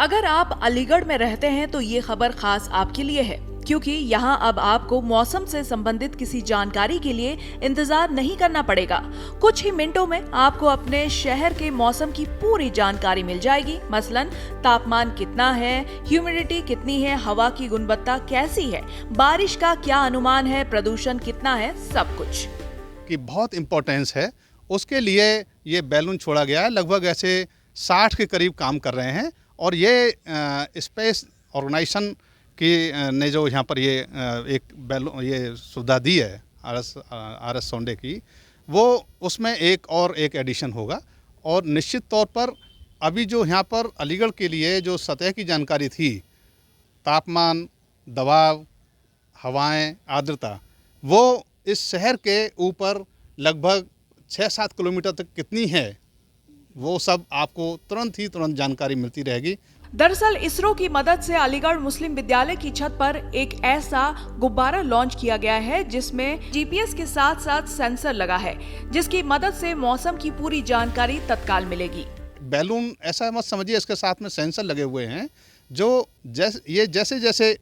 अगर आप अलीगढ़ में रहते हैं तो ये खबर खास आपके लिए है, क्योंकि यहाँ अब आपको मौसम से संबंधित किसी जानकारी के लिए इंतजार नहीं करना पड़ेगा। कुछ ही मिनटों में आपको अपने शहर के मौसम की पूरी जानकारी मिल जाएगी। मसलन तापमान कितना है, ह्यूमिडिटी कितनी है, हवा की गुणवत्ता कैसी है, बारिश का क्या अनुमान है, प्रदूषण कितना है, सब कुछ की बहुत इम्पोर्टेंस है। उसके लिए ये बैलून छोड़ा गया है। लगभग ऐसे 60 के करीब काम कर रहे हैं और ये स्पेस ऑर्गेनाइजेशन की ने जो यहाँ पर ये एक बैलून ये सुविधा दी है आर एस सोंडे की, वो उसमें एक एडिशन होगा। और निश्चित तौर पर अभी जो यहाँ पर अलीगढ़ के लिए जो सतह की जानकारी थी, तापमान, दबाव, हवाएं, आर्द्रता, वो इस शहर के ऊपर लगभग 6-7 किलोमीटर तक कितनी है, वो सब आपको तुरंत जानकारी मिलती रहेगी। दरअसल इसरो की मदद से अलीगढ़ मुस्लिम विद्यालय की छत पर एक ऐसा गुब्बारा लॉन्च किया गया है जिसमें जीपीएस के साथ साथ सेंसर लगा है, जिसकी मदद से मौसम की पूरी जानकारी तत्काल मिलेगी। बैलून ऐसा मत समझिए, इसके साथ में सेंसर लगे हुए हैं जो जैसे जैसे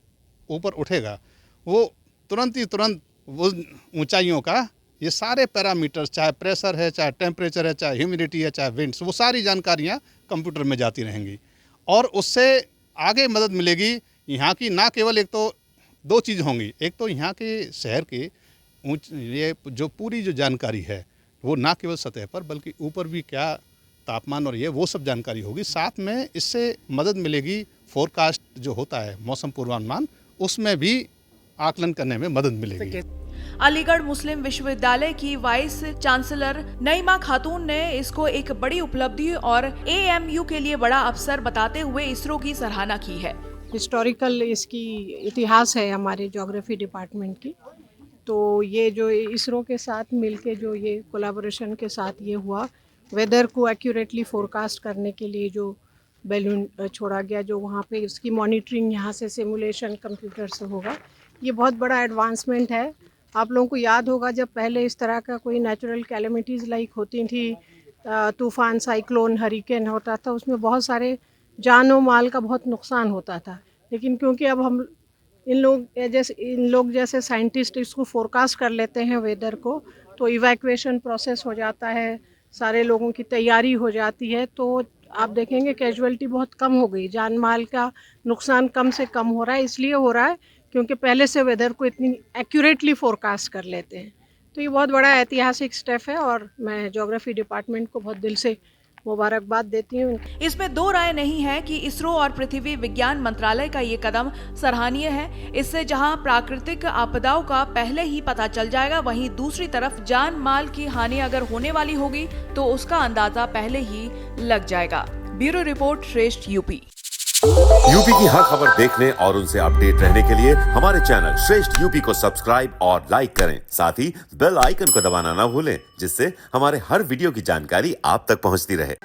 ऊपर उठेगा वो तुरंत वो ऊंचाइयों का ये सारे पैरामीटर्स, चाहे प्रेशर है, चाहे टेम्परेचर है, चाहे ह्यूमिडिटी है, चाहे विंड्स, वो सारी जानकारियाँ कंप्यूटर में जाती रहेंगी और उससे आगे मदद मिलेगी। यहाँ की ना केवल एक तो 2 चीज़ होंगी, एक तो यहाँ के शहर के ये जो पूरी जो जानकारी है वो ना केवल सतह पर बल्कि ऊपर भी क्या तापमान और ये वो सब जानकारी होगी। साथ में इससे मदद मिलेगी फोरकास्ट जो होता है मौसम पूर्वानुमान, उसमें भी आकलन करने में मदद मिलेगी। अलीगढ़ मुस्लिम विश्वविद्यालय की वाइस चांसलर नईमा खातून ने इसको एक बड़ी उपलब्धि और एएमयू के लिए बड़ा अवसर बताते हुए इसरो की सराहना की है। हिस्टोरिकल इसकी इतिहास है हमारे ज्योग्राफी डिपार्टमेंट की, तो ये जो इसरो के साथ मिलके जो ये कोलैबोरेशन के साथ ये हुआ, वेदर को एक्यूरेटली फोरकास्ट करने के लिए जो बैलून छोड़ा गया, जो वहाँ पे इसकी मॉनिटरिंग यहाँ से सिमुलेशन कंप्यूटर से होगा, ये बहुत बड़ा एडवांसमेंट है। आप लोगों को याद होगा जब पहले इस तरह का कोई नेचुरल कैलेमिटीज़ लाइक होती थी, तूफ़ान, साइक्लोन, हरिकेन होता था, उसमें बहुत सारे जान और माल का बहुत नुकसान होता था। लेकिन क्योंकि अब हम इन लोग जैसे साइंटिस्ट इसको फोरकास्ट कर लेते हैं वेदर को, तो इवैक्यूएशन प्रोसेस हो जाता है, सारे लोगों की तैयारी हो जाती है, तो आप देखेंगे कैजुअलिटी बहुत कम हो गई, जान माल का नुकसान कम से कम हो रहा है। इसलिए हो रहा है क्योंकि पहले से वेदर को इतनी एक्यूरेटली फोरकास्ट कर लेते हैं। तो ये बहुत बड़ा ऐतिहासिक स्टेप है और मैं ज्योग्राफी डिपार्टमेंट को बहुत दिल से मुबारकबाद देती हूँ। इसमें 2 राय नहीं है कि इसरो और पृथ्वी विज्ञान मंत्रालय का ये कदम सराहनीय है। इससे जहां प्राकृतिक आपदाओं का पहले ही पता चल जाएगा, वहीं दूसरी तरफ जान माल की हानि अगर होने वाली होगी तो उसका अंदाजा पहले ही लग जाएगा। ब्यूरो रिपोर्ट, श्रेष्ठ यूपी। यूपी की हर खबर देखने और उनसे अपडेट रहने के लिए हमारे चैनल श्रेष्ठ यूपी को सब्सक्राइब और लाइक करें। साथ ही बेल आइकन को दबाना ना भूलें, जिससे हमारे हर वीडियो की जानकारी आप तक पहुंचती रहे।